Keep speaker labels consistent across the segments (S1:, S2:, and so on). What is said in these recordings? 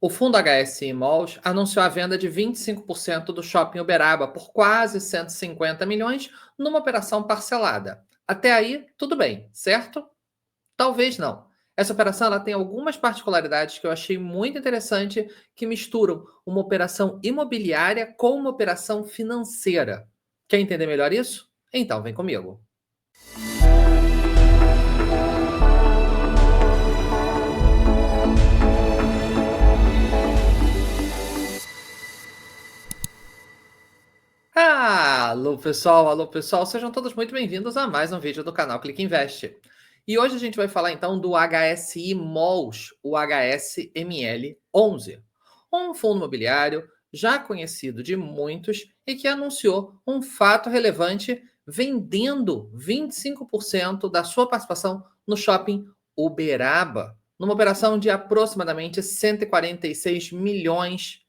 S1: O fundo HSI Malls anunciou a venda de 25% do Shopping Uberaba por quase 150 milhões numa operação parcelada. Até aí, tudo bem, certo? Talvez não. Essa operação ela tem algumas particularidades que eu achei muito interessante que misturam uma operação imobiliária com uma operação financeira. Quer entender melhor isso? Então vem comigo. Alô pessoal, sejam todos muito bem-vindos a mais um vídeo do canal Clique Invest. E hoje a gente vai falar então do HSI Malls, o HSML 11, um fundo imobiliário já conhecido de muitos e que anunciou um fato relevante vendendo 25% da sua participação no shopping Uberaba, numa operação de aproximadamente 146 milhões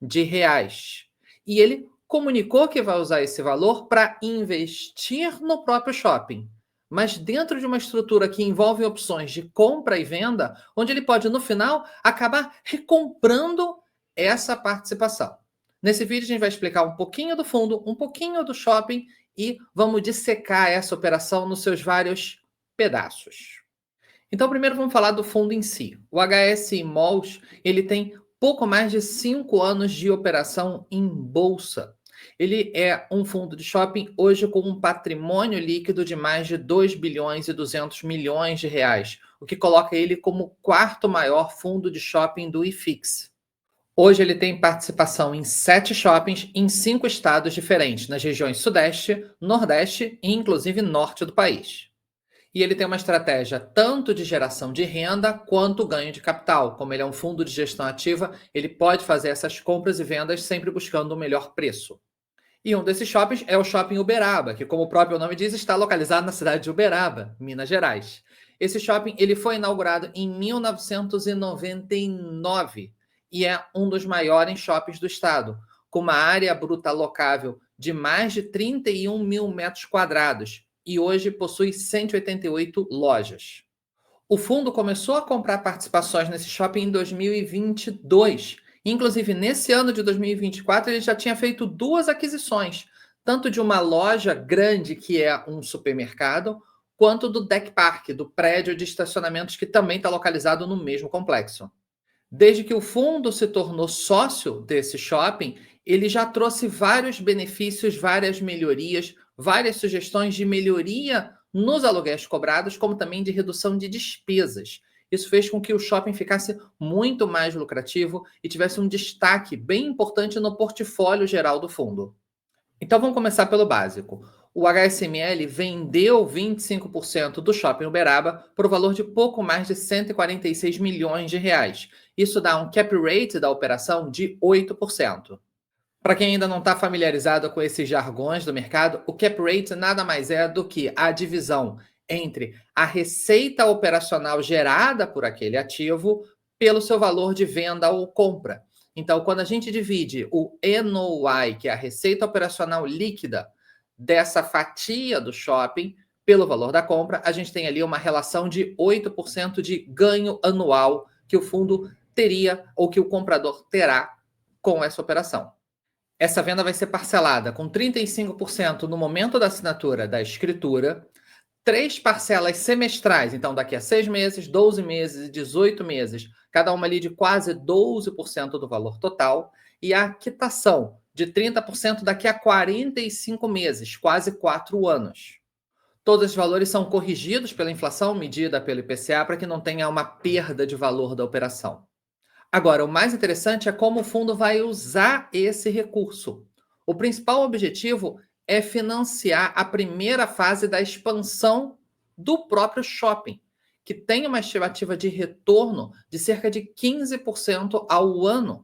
S1: de reais. E ele comunicou que vai usar esse valor para investir no próprio shopping, mas dentro de uma estrutura que envolve opções de compra e venda, onde ele pode, no final, acabar recomprando essa participação. Nesse vídeo, a gente vai explicar um pouquinho do fundo, um pouquinho do shopping e vamos dissecar essa operação nos seus vários pedaços. Então, primeiro vamos falar do fundo em si. O HSI Malls, ele tem pouco mais de 5 anos de operação em bolsa. Ele é um fundo de shopping hoje com um patrimônio líquido de mais de 2 bilhões e 200 milhões de reais, o que coloca ele como o quarto maior fundo de shopping do IFIX. Hoje ele tem participação em 7 shoppings em 5 estados diferentes, nas regiões Sudeste, Nordeste e inclusive Norte do país. E ele tem uma estratégia tanto de geração de renda quanto ganho de capital. Como ele é um fundo de gestão ativa, ele pode fazer essas compras e vendas sempre buscando o melhor preço. E um desses shoppings é o Shopping Uberaba, que, como o próprio nome diz, está localizado na cidade de Uberaba, Minas Gerais. Esse shopping ele foi inaugurado em 1999 e é um dos maiores shoppings do estado, com uma área bruta locável de mais de 31 mil metros quadrados e hoje possui 188 lojas. O fundo começou a comprar participações nesse shopping em 2022. Inclusive, nesse ano de 2024, ele já tinha feito 2 aquisições, tanto de uma loja grande, que é um supermercado, quanto do Deck Park, do prédio de estacionamentos que também está localizado no mesmo complexo. Desde que o fundo se tornou sócio desse shopping, ele já trouxe vários benefícios, várias melhorias, várias sugestões de melhoria nos aluguéis cobrados, como também de redução de despesas. Isso fez com que o shopping ficasse muito mais lucrativo e tivesse um destaque bem importante no portfólio geral do fundo. Então vamos começar pelo básico. O HSML vendeu 25% do Shopping Uberaba por um valor de pouco mais de 146 milhões de reais. Isso dá um cap rate da operação de 8%. Para quem ainda não está familiarizado com esses jargões do mercado, o cap rate nada mais é do que a divisão entre a receita operacional gerada por aquele ativo pelo seu valor de venda ou compra. Então, quando a gente divide o NOI, que é a receita operacional líquida dessa fatia do shopping, pelo valor da compra, a gente tem ali uma relação de 8% de ganho anual que o fundo teria ou que o comprador terá com essa operação. Essa venda vai ser parcelada com 35% no momento da assinatura da escritura, 3 parcelas semestrais, então daqui a 6 meses, 12 meses e 18 meses, cada uma ali de quase 12% do valor total, e a quitação de 30% daqui a 45 meses, quase 4 anos. Todos os valores são corrigidos pela inflação medida pelo IPCA para que não tenha uma perda de valor da operação. Agora, o mais interessante é como o fundo vai usar esse recurso. O principal objetivo é financiar a primeira fase da expansão do próprio shopping, que tem uma estimativa de retorno de cerca de 15% ao ano.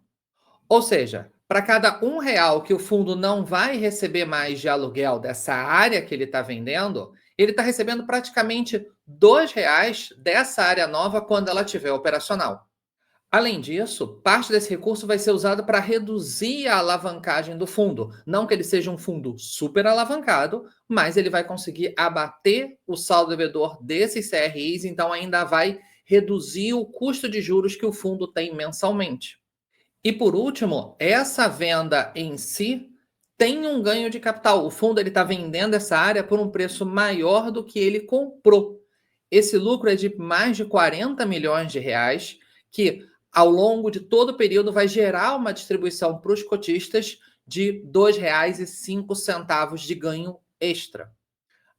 S1: Ou seja, para cada R$ 1 que o fundo não vai receber mais de aluguel dessa área que ele está vendendo, ele está recebendo praticamente R$ 2 dessa área nova quando ela estiver operacional. Além disso, parte desse recurso vai ser usado para reduzir a alavancagem do fundo. Não que ele seja um fundo super alavancado, mas ele vai conseguir abater o saldo devedor desses CRIs, então ainda vai reduzir o custo de juros que o fundo tem mensalmente. E por último, essa venda em si tem um ganho de capital. O fundo está vendendo essa área por um preço maior do que ele comprou. Esse lucro é de mais de 40 milhões de reais, que ao longo de todo o período vai gerar uma distribuição para os cotistas de R$ 2,05 de ganho extra.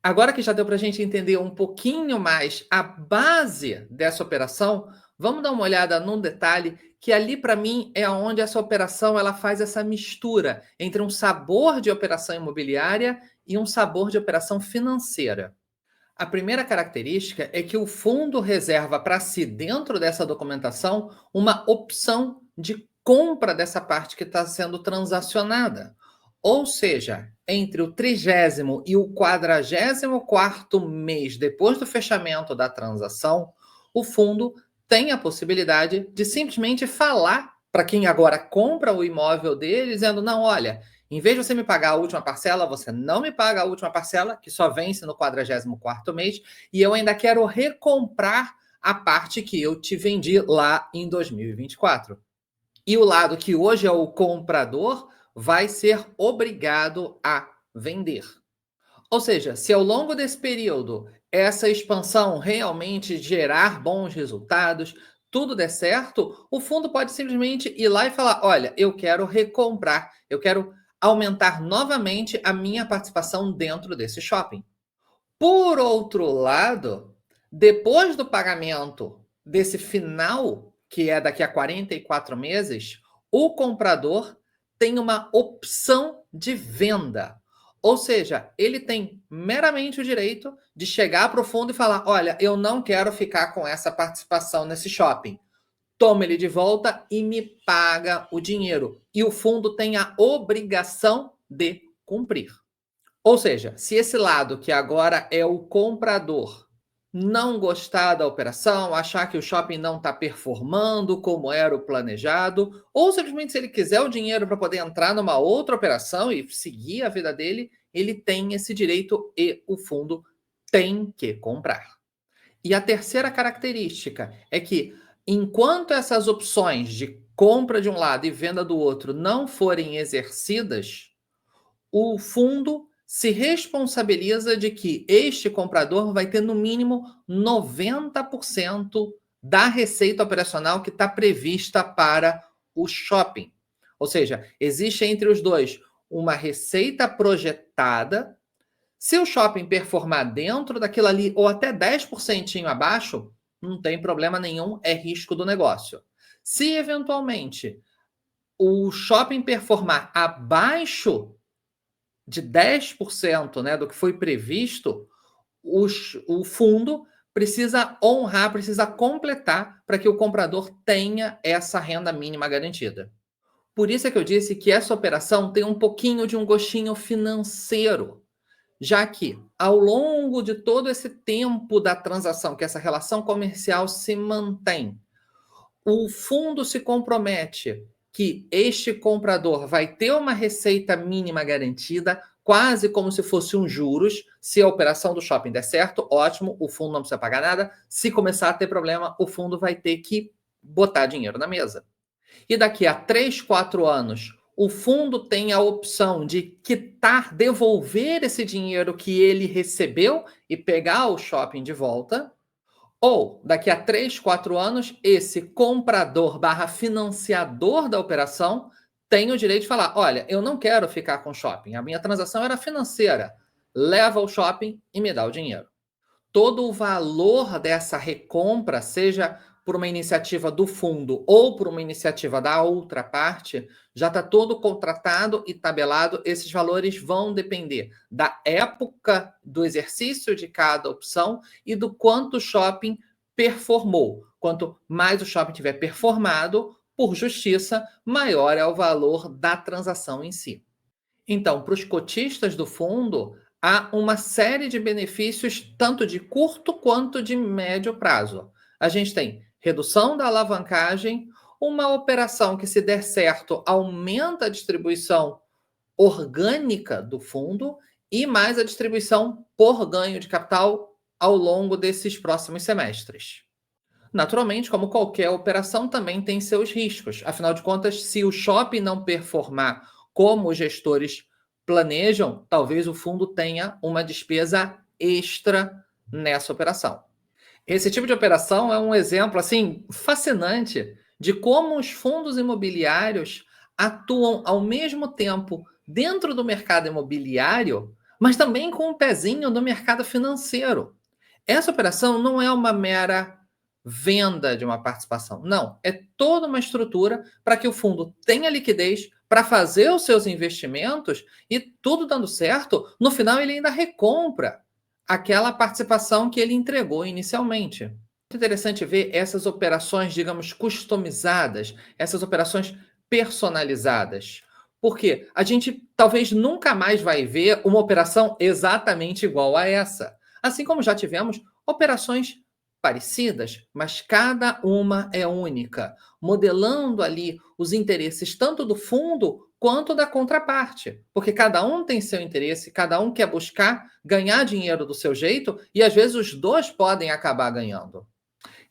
S1: Agora que já deu para a gente entender um pouquinho mais a base dessa operação, vamos dar uma olhada num detalhe que ali para mim é onde essa operação ela faz essa mistura entre um sabor de operação imobiliária e um sabor de operação financeira. A primeira característica é que o fundo reserva para si, dentro dessa documentação, uma opção de compra dessa parte que está sendo transacionada. Ou seja, entre o 30º e o 44º mês depois do fechamento da transação, o fundo tem a possibilidade de simplesmente falar para quem agora compra o imóvel dele, dizendo: não, olha, em vez de você me pagar a última parcela, você não me paga a última parcela, que só vence no 44º mês, e eu ainda quero recomprar a parte que eu te vendi lá em 2024. E o lado que hoje é o comprador vai ser obrigado a vender. Ou seja, se ao longo desse período essa expansão realmente gerar bons resultados, tudo der certo, o fundo pode simplesmente ir lá e falar: olha, eu quero recomprar, eu quero aumentar novamente a minha participação dentro desse shopping. Por outro lado, depois do pagamento desse final, que é daqui a 44 meses, o comprador tem uma opção de venda. Ou seja, ele tem meramente o direito de chegar para o fundo e falar: olha, eu não quero ficar com essa participação nesse shopping. Toma ele de volta e me paga o dinheiro. E o fundo tem a obrigação de cumprir. Ou seja, se esse lado, que agora é o comprador, não gostar da operação, achar que o shopping não está performando como era o planejado, ou simplesmente se ele quiser o dinheiro para poder entrar numa outra operação e seguir a vida dele, ele tem esse direito e o fundo tem que comprar. E a terceira característica é que, enquanto essas opções de compra de um lado e venda do outro não forem exercidas, o fundo se responsabiliza de que este comprador vai ter no mínimo 90% da receita operacional que está prevista para o shopping. Ou seja, existe entre os dois uma receita projetada. Se o shopping performar dentro daquilo ali, ou até 10% abaixo, não tem problema nenhum, é risco do negócio. Se eventualmente o shopping performar abaixo de 10%, né, do que foi previsto, o fundo precisa honrar, precisa completar para que o comprador tenha essa renda mínima garantida. Por isso é que eu disse que essa operação tem um pouquinho de um gostinho financeiro, já que ao longo de todo esse tempo da transação, que essa relação comercial se mantém, o fundo se compromete que este comprador vai ter uma receita mínima garantida, quase como se fosse um juros. Se a operação do shopping der certo, ótimo, o fundo não precisa pagar nada. Se começar a ter problema, o fundo vai ter que botar dinheiro na mesa. E daqui a 3, 4 anos, o fundo tem a opção de quitar, devolver esse dinheiro que ele recebeu e pegar o shopping de volta. Ou, daqui a 3, 4 anos, esse comprador barra financiador da operação tem o direito de falar: olha, eu não quero ficar com o shopping, a minha transação era financeira, leva o shopping e me dá o dinheiro. Todo o valor dessa recompra, seja por uma iniciativa do fundo ou por uma iniciativa da outra parte, já está todo contratado e tabelado. Esses valores vão depender da época do exercício de cada opção e do quanto o shopping performou. Quanto mais o shopping tiver performado, por justiça, maior é o valor da transação em si. Então, para os cotistas do fundo, há uma série de benefícios, tanto de curto quanto de médio prazo. A gente tem redução da alavancagem, uma operação que, se der certo, aumenta a distribuição orgânica do fundo e mais a distribuição por ganho de capital ao longo desses próximos semestres. Naturalmente, como qualquer operação, também tem seus riscos. Afinal de contas, se o shopping não performar como os gestores planejam, talvez o fundo tenha uma despesa extra nessa operação. Esse tipo de operação é um exemplo assim fascinante de como os fundos imobiliários atuam ao mesmo tempo dentro do mercado imobiliário, mas também com um pezinho no mercado financeiro. Essa operação não é uma mera venda de uma participação, não, é toda uma estrutura para que o fundo tenha liquidez para fazer os seus investimentos e tudo dando certo, no final ele ainda recompra aquela participação que ele entregou inicialmente. Muito interessante ver essas operações, digamos, customizadas, essas operações personalizadas. Porque a gente talvez nunca mais vai ver uma operação exatamente igual a essa. Assim como já tivemos operações parecidas, mas cada uma é única, modelando ali os interesses tanto do fundo quanto da contraparte, porque cada um tem seu interesse, cada um quer buscar ganhar dinheiro do seu jeito e às vezes os dois podem acabar ganhando.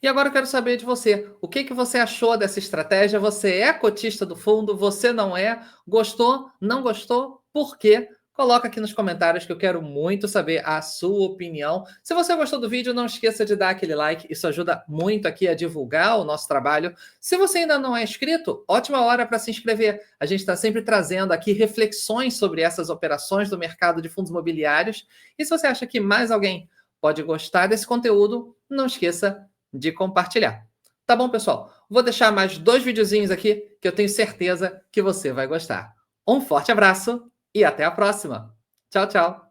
S1: E agora eu quero saber de você, o que que você achou dessa estratégia? Você é cotista do fundo? Você não é? Gostou? Não gostou? Por quê? Coloca aqui nos comentários que eu quero muito saber a sua opinião. Se você gostou do vídeo, não esqueça de dar aquele like, isso ajuda muito aqui a divulgar o nosso trabalho. Se você ainda não é inscrito, ótima hora para se inscrever. A gente está sempre trazendo aqui reflexões sobre essas operações do mercado de fundos imobiliários. E se você acha que mais alguém pode gostar desse conteúdo, não esqueça de compartilhar. Tá bom, pessoal? Vou deixar mais 2 videozinhos aqui que eu tenho certeza que você vai gostar. Um forte abraço e até a próxima. Tchau, tchau.